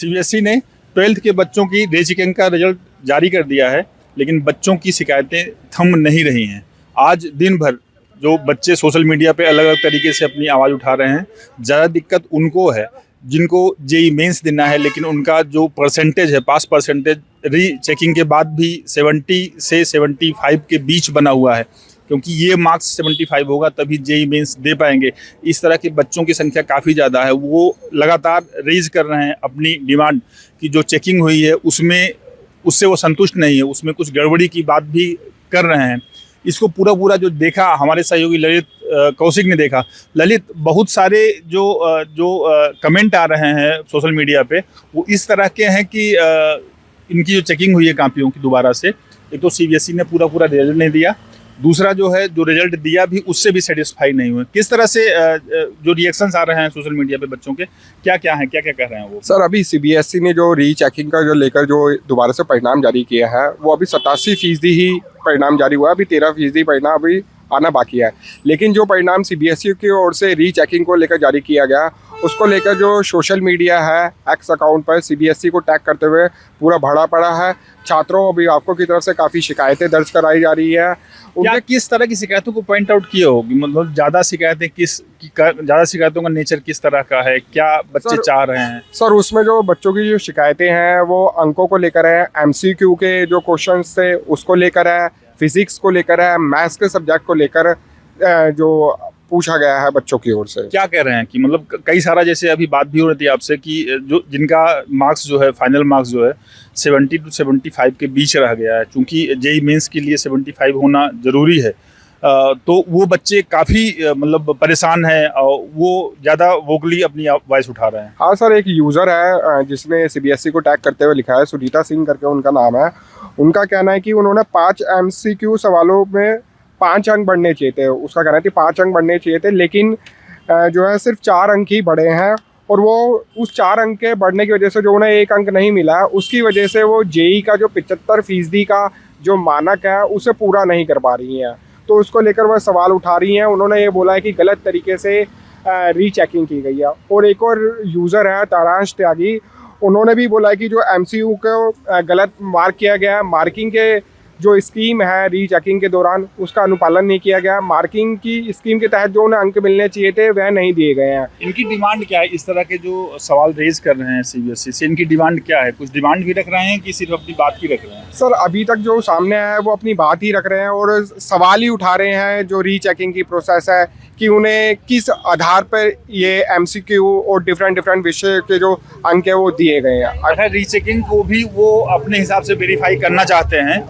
CBSE ने 12th के बच्चों की रीचेकिंग का रिजल्ट जारी कर दिया है, लेकिन बच्चों की शिकायतें थम नहीं रही हैं। आज दिन भर जो बच्चे सोशल मीडिया पे अलग अलग तरीके से अपनी आवाज़ उठा रहे हैं, ज़्यादा दिक्कत उनको है जिनको जेई मेंस देना है, लेकिन उनका जो परसेंटेज है, पास परसेंटेज री चेकिंग के बाद भी 70 से 75 के बीच बना हुआ है, क्योंकि ये मार्क्स 75 होगा तभी जेई मेंस दे पाएंगे। इस तरह के बच्चों की संख्या काफ़ी ज़्यादा है। वो लगातार रेज कर रहे हैं अपनी डिमांड कि जो चेकिंग हुई है उससे वो संतुष्ट नहीं है, उसमें कुछ गड़बड़ी की बात भी कर रहे हैं। इसको पूरा जो देखा हमारे सहयोगी ललित कौशिक ने देखा। ललित, बहुत सारे जो कमेंट आ रहे हैं सोशल मीडिया पे, वो इस तरह के हैं कि इनकी जो चेकिंग हुई है कापियों की दोबारा से, एक तो सीबीएसई ने पूरा रिजल्ट नहीं दिया, दूसरा जो है जो रिजल्ट दिया भी उससे भी सेटिस्फाई नहीं हुए। किस तरह से जो रिएक्शंस आ रहे हैं सोशल मीडिया पे बच्चों के, क्या हैं, क्या कह रहे हैं वो? सर, अभी सीबीएसई ने जो रीचेकिंग का जो लेकर जो दोबारा से परिणाम जारी किया है, वो अभी 87% ही परिणाम जारी हुआ है। अभी 13% परिणाम अभी आना बाकी है। लेकिन जो परिणाम सीबीएसई की ओर से रीचेकिंग को लेकर जारी किया गया, उसको लेकर जो सोशल मीडिया है, एक्स अकाउंट पर सीबीएसई को टैग करते हुए पूरा भरा पड़ा है। छात्रों अभिभावकों की तरफ से काफ़ी शिकायतें दर्ज कराई जा रही है। क्या किस तरह की शिकायतों को पॉइंट आउट किए होगी? मतलब ज़्यादा शिकायतों का नेचर किस तरह का है, क्या बच्चे चाह रहे हैं? सर, उसमें जो बच्चों की जो शिकायतें हैं वो अंकों को लेकर है, एमसीक्यू के जो क्वेश्चंस थे उसको लेकर है, फिजिक्स को लेकर है, मैथ्स के सब्जेक्ट को लेकर जो पूछा गया है बच्चों की ओर से। क्या कह रहे हैं कि मतलब कई सारा, जैसे अभी बात भी हो रही थी आपसे कि जो जिनका मार्क्स जो है, फाइनल मार्क्स जो है 70 to 75 के बीच रह गया है, क्योंकि जेई मेंस के लिए 75 होना ज़रूरी है, तो वो बच्चे काफ़ी मतलब परेशान हैं और वो ज़्यादा वोकली अपनी वॉइस उठा रहे हैं। हाँ सर, एक यूज़र है जिसने सीबीएसई को टैग करते हुए लिखा है, सुनीता सिंह करके उनका नाम है। उनका कहना है कि उन्होंने 5 एमसीक्यू सवालों में 5 अंक बढ़ने चाहिए थे। उसका कहना है कि 5 अंक बढ़ने चाहिए थे, लेकिन जो है सिर्फ 4 अंक ही बढ़े हैं, और वो उस 4 अंक के बढ़ने की वजह से जो उन्हें 1 अंक नहीं मिला, उसकी वजह से वो जेई का जो 75% का जो मानक है उसे पूरा नहीं कर पा रही हैं। तो उसको लेकर वह सवाल उठा रही हैं। उन्होंने ये बोला है कि गलत तरीके से रीचेकिंग की गई है। और एक और यूज़र है तारांश त्यागी, उन्होंने भी बोला है कि जो एमसीयू को गलत मार्क किया गया है, मार्किंग के जो स्कीम है रीचेकिंग के दौरान उसका अनुपालन नहीं किया गया। मार्किंग की स्कीम के तहत जो उन्हें अंक मिलने चाहिए थे वह नहीं दिए गए हैं। इनकी डिमांड क्या है? इस तरह के जो सवाल रेज कर रहे हैं सीबीएसई से, इनकी डिमांड क्या है? कुछ डिमांड भी रख रहे हैं कि सिर्फ अपनी बात ही रख रहे हैं? सर, अभी तक जो सामने आया है वो अपनी बात ही रख रहे हैं और सवाल ही उठा रहे हैं जो रीचेकिंग की प्रोसेस है कि उन्हें किस आधार पर ये एमसीक्यू और डिफरेंट विषय के जो अंक है वो दिए गए हैं। अगर रीचेकिंग को भी वो अपने हिसाब से वेरीफाई करना चाहते हैं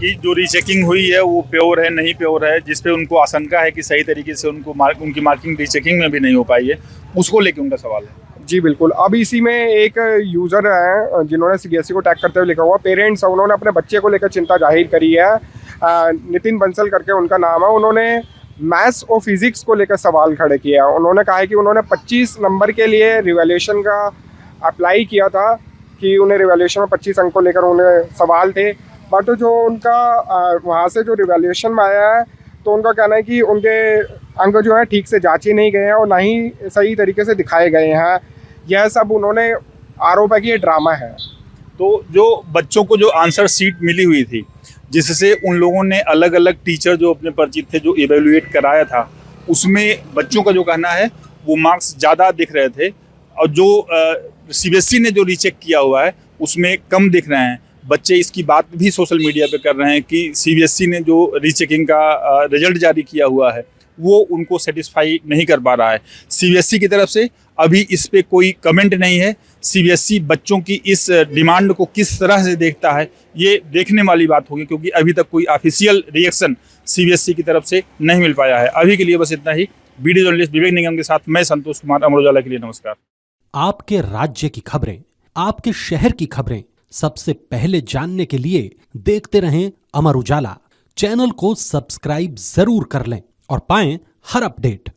कि जो रीचेकिंग हुई है वो प्योर है नहीं प्योर है, जिस पे उनको आशंका है कि सही तरीके से उनकी मार्किंग रीचेकिंग में भी नहीं हो पाई है, उसको लेके उनका सवाल है। जी बिल्कुल। अब इसी में एक यूज़र है जिन्होंने सीबीएसई को टैग करते हुए लिखा हुआ, पेरेंट्स है, उन्होंने अपने बच्चे को लेकर चिंता जाहिर करी है। नितिन बंसल करके उनका नाम है। उन्होंने मैथ्स और फिजिक्स को लेकर सवाल खड़े किया। उन्होंने कहा है कि उन्होंने 25 नंबर के लिए रिवैल्यूएशन का अप्लाई किया था, कि उन्हें रिवैल्यूएशन में 25 अंक को लेकर उन्हें सवाल थे, बट जो उनका वहाँ से जो रिवैल्यूएशन में आया है तो उनका कहना है कि उनके अंक जो है ठीक से जांचे नहीं गए हैं और ना ही सही तरीके से दिखाए गए हैं। यह सब उन्होंने आरोप है कि ये ड्रामा है। तो जो बच्चों को जो आंसर शीट मिली हुई थी, जिससे उन लोगों ने अलग अलग टीचर जो अपने परिचित थे जो इवेल्युएट कराया था, उसमें बच्चों का जो कहना है वो मार्क्स ज़्यादा दिख रहे थे, और जो सीबीएसई ने जो रीचेक किया हुआ है उसमें कम दिख रहे हैं। बच्चे इसकी बात भी सोशल मीडिया पे कर रहे हैं कि सीबीएसई ने जो रीचेकिंग का रिजल्ट जारी किया हुआ है वो उनको सेटिस्फाई नहीं कर पा रहा है। सीबीएसई की तरफ से अभी इस पे कोई कमेंट नहीं है। सीबीएसई बच्चों की इस डिमांड को किस तरह से देखता है ये देखने वाली बात होगी, क्योंकि अभी तक कोई ऑफिशियल रिएक्शन सीबीएसई की तरफ से नहीं मिल पाया है। अभी के लिए बस इतना ही। वीडियो जर्नलिस्ट विवेक निगम के साथ मैं संतोष कुमार, अमर उजाला के लिए नमस्कार। आपके राज्य की खबरें, आपके शहर की खबरें सबसे पहले जानने के लिए देखते रहें अमर उजाला। चैनल को सब्सक्राइब जरूर कर लें और पाएं हर अपडेट।